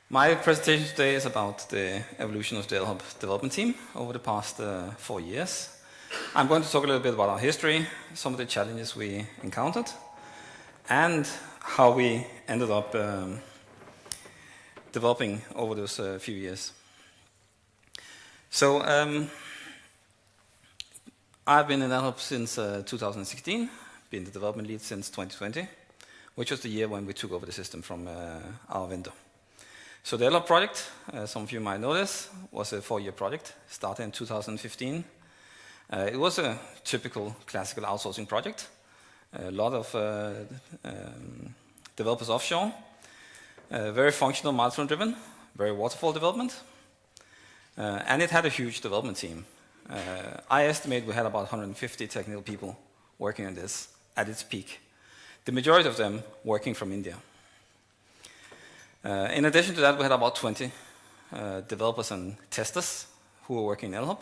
My presentation today is about the evolution of the Elhub development team over the past 4 years. I'm going to talk a little bit about our history, some of the challenges we encountered, and how we ended up developing over those few years. So I've been in Elhub since 2016, been the development lead since 2020, which was the year when we took over the system from our vendor. So the Elhub project, some of you might know this, was a 4-year project, started in 2015. It was a typical classical outsourcing project. A lot of developers offshore, very functional, milestone-driven, very waterfall development, and it had a huge development team. I estimate we had about 150 technical people working on this at its peak. The majority of them working from India. In addition to that, we had about 20 developers and testers who were working in Elhub,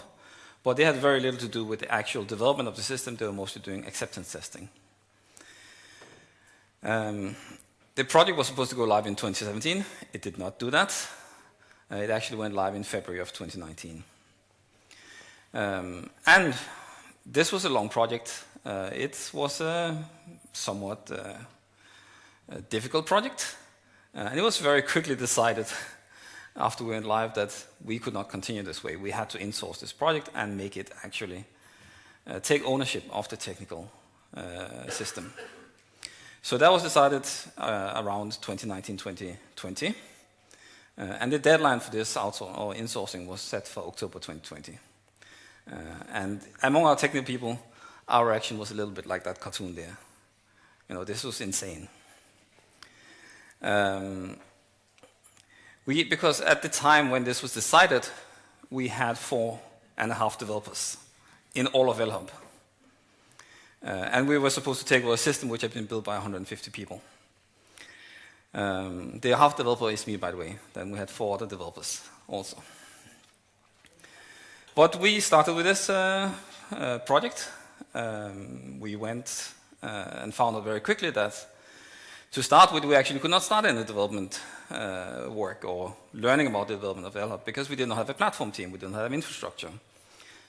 but they had very little to do with the actual development of the system. They were mostly doing acceptance testing. The project was supposed to go live in 2017. It did not do that. It actually went live in February of 2019. And this was a long project. It was a somewhat difficult project. And it was very quickly decided after we went live that we could not continue this way. We had to insource this project and make it actually take ownership of the technical system. So that was decided around 2019-2020. And the deadline for this insourcing was set for October 2020. And among our technical people, our reaction was a little bit like that cartoon there. You know, this was insane. Because at the time when this was decided, we had 4.5 developers in all of Elhub. And we were supposed to take over a system which had been built by 150 people. The half developer is me, by the way. Then we had 4 other developers also. But we started with this project. We went and found out very quickly that to start with, we actually could not start any development work or learning about the development of Elhub because we did not have a platform team, we didn't have infrastructure.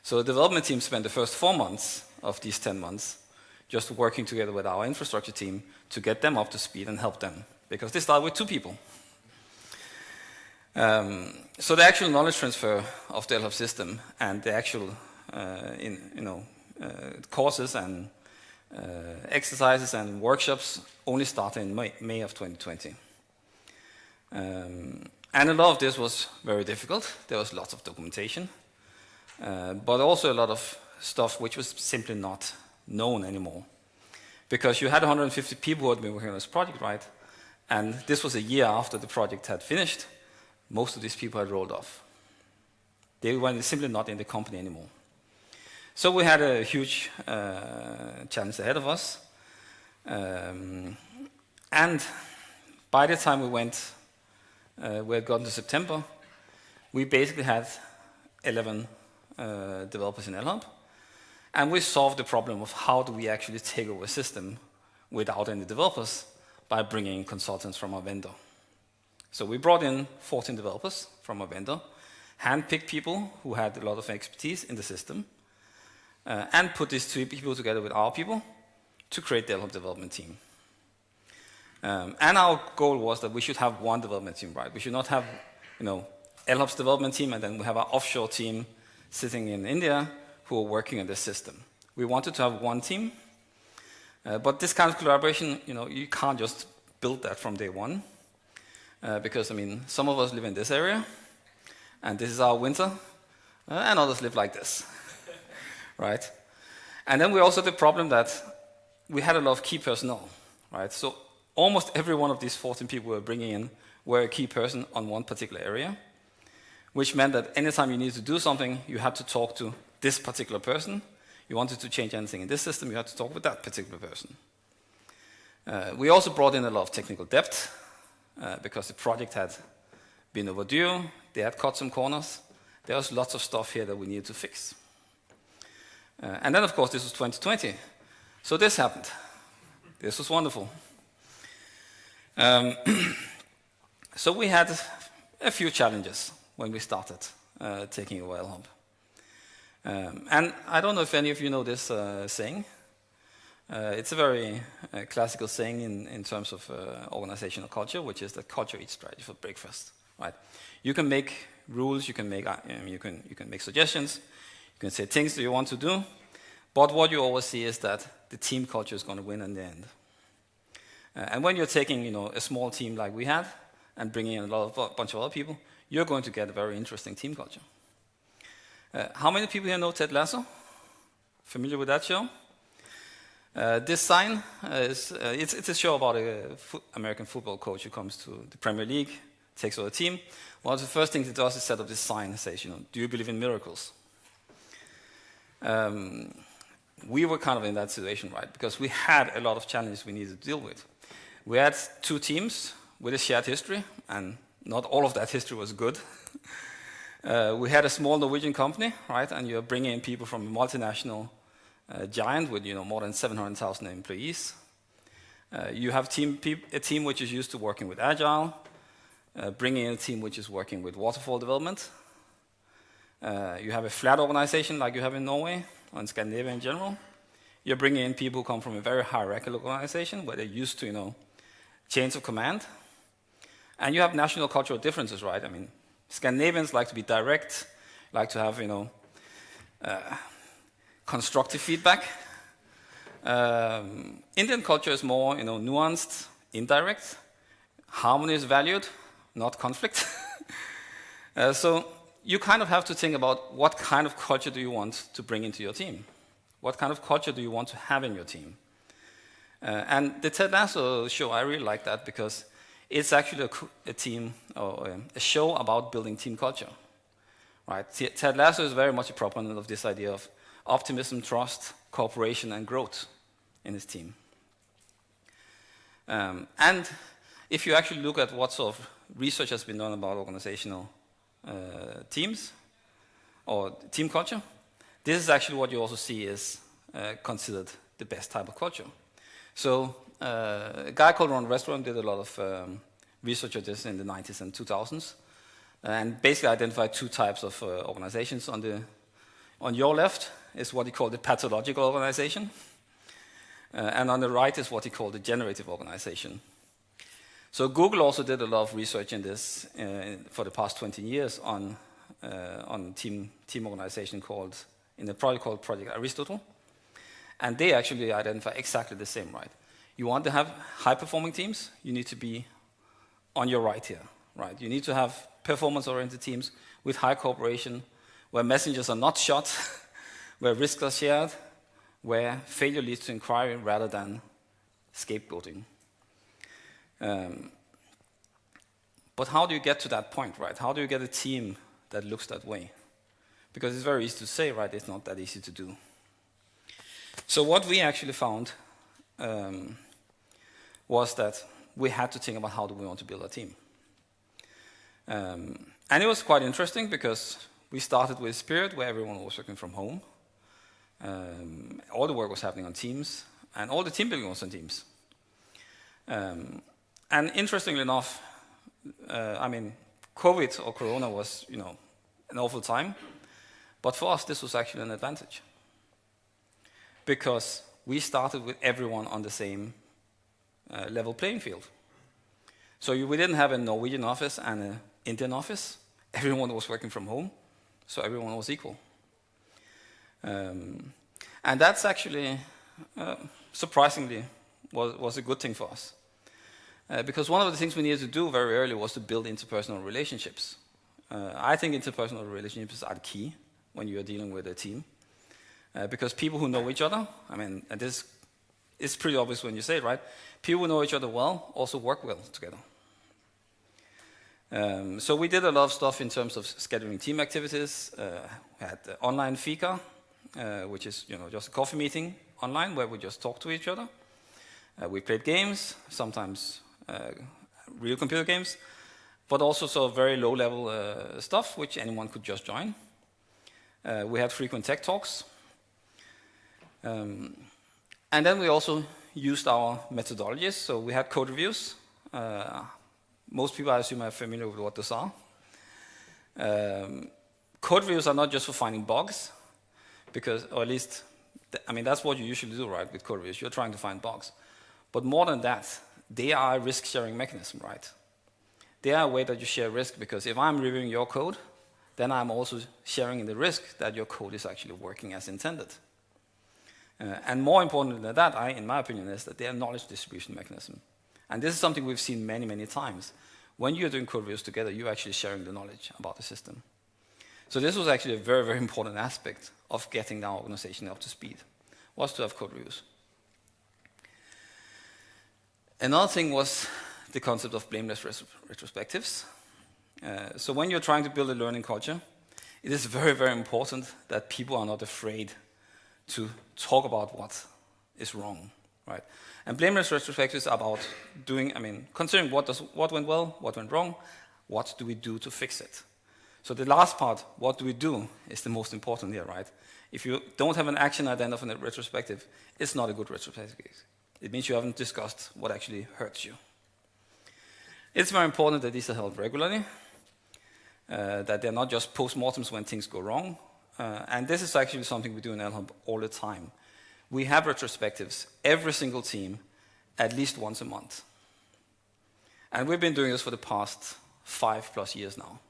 So the development team spent the first 4 months of these 10 months just working together with our infrastructure team to get them up to speed and help them, because they started with 2 people. So the actual knowledge transfer of the Elhub system and the actual courses and exercises and workshops only started in May of 2020. And a lot of this was very difficult. There was lots of documentation, but also a lot of stuff which was simply not known anymore. Because you had 150 people who had been working on this project, right? And this was a year after the project had finished. Most of these people had rolled off. They were simply not in the company anymore. So we had a huge challenge ahead of us. And by the time we had gotten to September, we basically had 11 developers in Elhub. And we solved the problem of how do we actually take over a system without any developers by bringing in consultants from our vendor. So we brought in 14 developers from our vendor, handpicked people who had a lot of expertise in the system, and put these 3 people together with our people to create the Elhub development team. And our goal was that we should have one development team, right? We should not have, Elhub's development team and then we have our offshore team sitting in India who are working on this system. We wanted to have one team, but this kind of collaboration, you can't just build that from day one, because, some of us live in this area, and this is our winter, and others live like this. Right? And then we also had the problem that we had a lot of key personnel, right? So almost every one of these 14 people we were bringing in were a key person on one particular area, which meant that anytime you needed to do something, you had to talk to this particular person. You wanted to change anything in this system, you had to talk with that particular person. We also brought in a lot of technical depth, because the project had been overdue, they had cut some corners. There was lots of stuff here that we needed to fix. And then, of course, this was 2020. So this happened. This was wonderful. So we had a few challenges when we started taking over Elhub. And I don't know if any of you know this saying. It's a very classical saying in terms of organizational culture, which is that culture eats strategy for breakfast. Right? You can make rules, you can make suggestions, you can say things that you want to do, but what you always see is that the team culture is going to win in the end. And when you're taking, a small team like we had and bringing in a bunch of other people, you're going to get a very interesting team culture. How many people here know Ted Lasso? Familiar with that show? This sign it's a show about an American football coach who comes to the Premier League, takes over a team. One of the first things he does is set up this sign that says, do you believe in miracles? We were kind of in that situation, right? Because we had a lot of challenges we needed to deal with. We had two teams with a shared history, and not all of that history was good. We had a small Norwegian company, right? And you're bringing in people from a multinational giant with more than 700,000 employees. You have a team which is used to working with Agile, bringing in a team which is working with waterfall development. You have a flat organization like you have in Norway or in Scandinavia in general. You're bringing in people who come from a very hierarchical organization where they're used to chains of command. And you have national cultural differences, right? I mean, Scandinavians like to be direct, like to have constructive feedback. Indian culture is more, nuanced, indirect. Harmony is valued, not conflict. So you kind of have to think about what kind of culture do you want to bring into your team? What kind of culture do you want to have in your team? And the Ted Lasso show, I really like that because it's actually a team or a show about building team culture. Right? Ted Lasso is very much a proponent of this idea of optimism, trust, cooperation, and growth in his team. And if you actually look at what sort of research has been done about organizational teams or team culture, this is actually what you also see is considered the best type of culture. So a guy called Ron Restaurant did a lot of research of this in the 90s and 2000s, and basically identified two types of organizations. On your left is what he called the pathological organization, and on the right is what he called the generative organization. So Google also did a lot of research in this for the past 20 years on team organization in a project called Project Aristotle, and they actually identify exactly the same, right? You want to have high-performing teams, you need to be on your right here, right? You need to have performance-oriented teams with high cooperation, where messengers are not shot, where risks are shared, where failure leads to inquiry rather than scapegoating. But how do you get to that point, right? How do you get a team that looks that way? Because it's very easy to say, right? It's not that easy to do. So what we actually found was that we had to think about how do we want to build a team. And it was quite interesting because we started with Spirit, where everyone was working from home. All the work was happening on Teams, and all the team building was on Teams. And interestingly enough, COVID or Corona was, an awful time. But for us, this was actually an advantage. Because we started with everyone on the same level playing field. So we didn't have a Norwegian office and an Indian office. Everyone was working from home, so everyone was equal. And that's actually, surprisingly, was a good thing for us. Because one of the things we needed to do very early was to build interpersonal relationships. I think interpersonal relationships are the key when you're dealing with a team. Because people who know each other, and this is pretty obvious when you say it, right? People who know each other well also work well together. So we did a lot of stuff in terms of scheduling team activities. We had online fika, which is just a coffee meeting online where we just talk to each other. We played games, sometimes real computer games, but also sort of very low-level stuff which anyone could just join. We had frequent tech talks. And then we also used our methodologies. So we had code reviews. Most people, I assume, are familiar with what those are. Code reviews are not just for finding bugs, because, or at least, that's what you usually do, right, with code reviews. You're trying to find bugs. But more than that, they are a risk-sharing mechanism, right? They are a way that you share risk, because if I'm reviewing your code, then I'm also sharing in the risk that your code is actually working as intended. And more important than that, in my opinion, is that they are a knowledge distribution mechanism. And this is something we've seen many, many times. When you're doing code reviews together, you're actually sharing the knowledge about the system. So this was actually a very, very important aspect of getting our organization up to speed, was to have code reviews. Another thing was the concept of blameless retrospectives. So when you're trying to build a learning culture, it is very, very important that people are not afraid to talk about what is wrong, right? And blameless retrospectives are about considering what went well, what went wrong, what do we do to fix it. So the last part, what do we do, is the most important here, right? If you don't have an action at the end of a retrospective, it's not a good retrospective. It means you haven't discussed what actually hurts you. It's very important that these are held regularly, that they're not just post-mortems when things go wrong. And this is actually something we do in Elhub all the time. We have retrospectives, every single team, at least once a month. And we've been doing this for the past 5+ years now.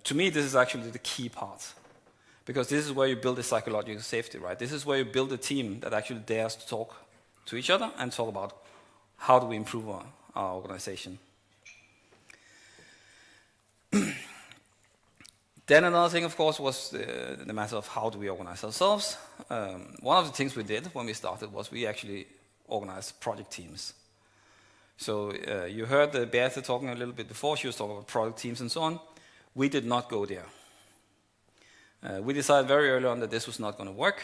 To me, this is actually the key part, because this is where you build the psychological safety, right? This is where you build a team that actually dares to talk to each other and talk about how do we improve our organization. Then another thing, of course, was the matter of how do we organize ourselves. One of the things we did when we started was we actually organized project teams. So you heard Beate talking a little bit before. She was talking about product teams and so on. We did not go there. We decided very early on that this was not going to work.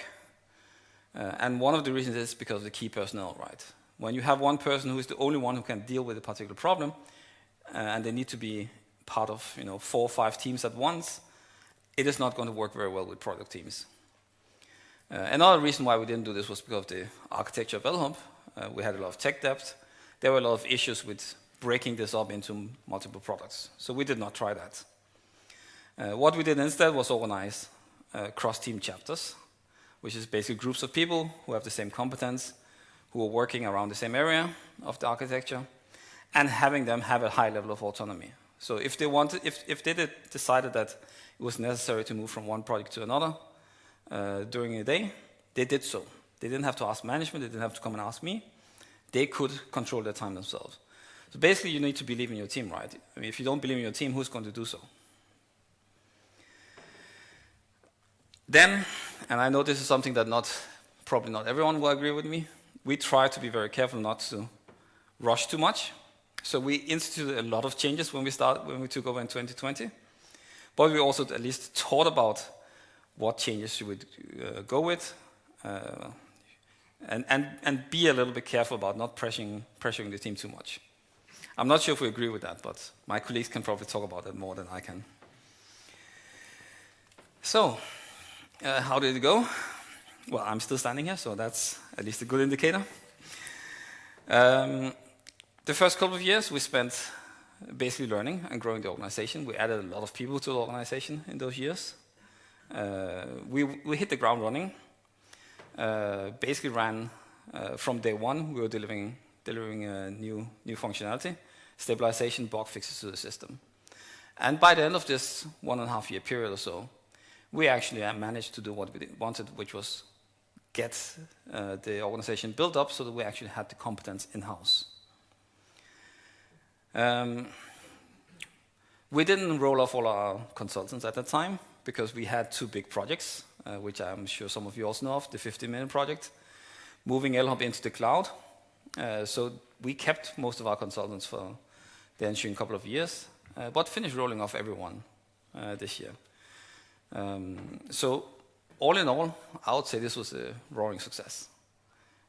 And one of the reasons is because of the key personnel, right? When you have one person who is the only one who can deal with a particular problem, and they need to be part of 4 or 5 teams at once, it is not going to work very well with product teams. Another reason why we didn't do this was because of the architecture of Elhub. We had a lot of tech debt. There were a lot of issues with breaking this up into multiple products. So we did not try that. What we did instead was organize cross-team chapters, which is basically groups of people who have the same competence, who are working around the same area of the architecture, and having them have a high level of autonomy. So if they decided that it was necessary to move from one project to another during a day, they did so. They didn't have to ask management, they didn't have to come and ask me. They could control their time themselves. So basically you need to believe in your team, right? If you don't believe in your team, who's going to do so? Then, and I know this is something that probably not everyone will agree with me, we try to be very careful not to rush too much. So we instituted a lot of changes when we took over in 2020. But we also at least thought about what changes you would go with, and be a little bit careful about not pressuring the team too much. I'm not sure if we agree with that, but my colleagues can probably talk about that more than I can. So, how did it go? Well, I'm still standing here, so that's at least a good indicator. The first couple of years, we spent basically learning and growing the organization. We added a lot of people to the organization in those years. We hit the ground running. Basically ran from day one. We were delivering new functionality, stabilization, bug fixes to the system. And by the end of this 1.5 year period or so, we actually managed to do what we wanted, which was get the organization built up so that we actually had the competence in-house. We didn't roll off all our consultants at that time because we had 2 big projects, which I'm sure some of you also know of, the 50 million project, moving Elhub into the cloud. So we kept most of our consultants for the ensuing couple of years, but finished rolling off everyone this year. So all in all, I would say this was a roaring success.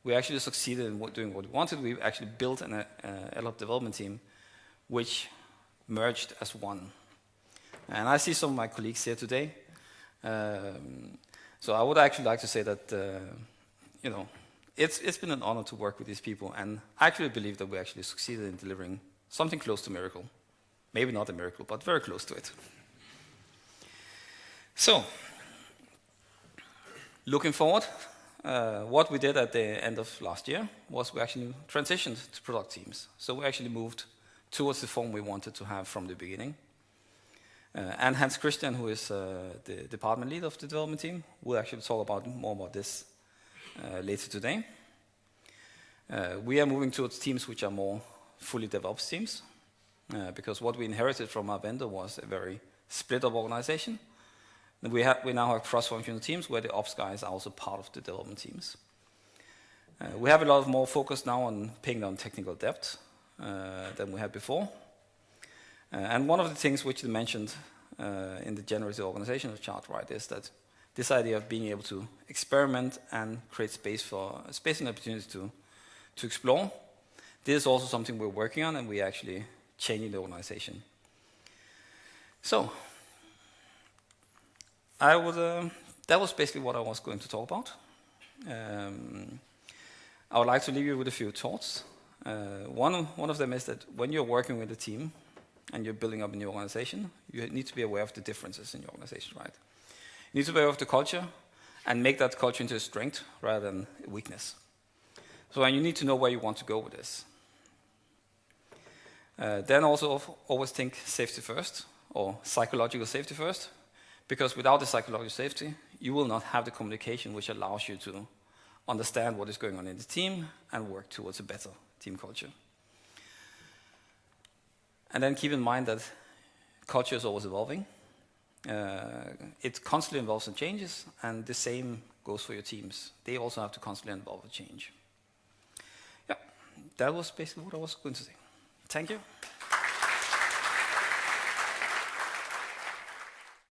We actually succeeded in doing what we wanted. We actually built an Elhub development team which merged as one. And I see some of my colleagues here today. So I would actually like to say that, it's been an honor to work with these people, and I actually believe that we actually succeeded in delivering something close to miracle. Maybe not a miracle, but very close to it. So, looking forward, what we did at the end of last year was we actually transitioned to product teams. So we actually moved towards the form we wanted to have from the beginning. And Hans Christian, who is the department lead of the development team, will actually talk more about this later today. We are moving towards teams which are more fully DevOps teams, because what we inherited from our vendor was a very split-up organization. We now have cross-functional teams where the ops guys are also part of the development teams. We have a lot more focus now on paying down technical debt than we had before. And one of the things which they mentioned in the generative organizational chart, right, is that this idea of being able to experiment and create space and opportunities to explore, this is also something we're working on, and we're actually changing the organization. So, that was basically what I was going to talk about. I would like to leave you with a few thoughts. One of them is that when you're working with a team and you're building up a new organization, you need to be aware of the differences in your organization, right? You need to be aware of the culture and make that culture into a strength rather than a weakness. So you need to know where you want to go with this. Then also always think safety first, or psychological safety first, because without the psychological safety, you will not have the communication which allows you to understand what is going on in the team and work towards a better team culture. And then keep in mind that culture is always evolving. It constantly involves in changes, and the same goes for your teams. They also have to constantly involve a change. Yeah, that was basically what I was going to say. Thank you.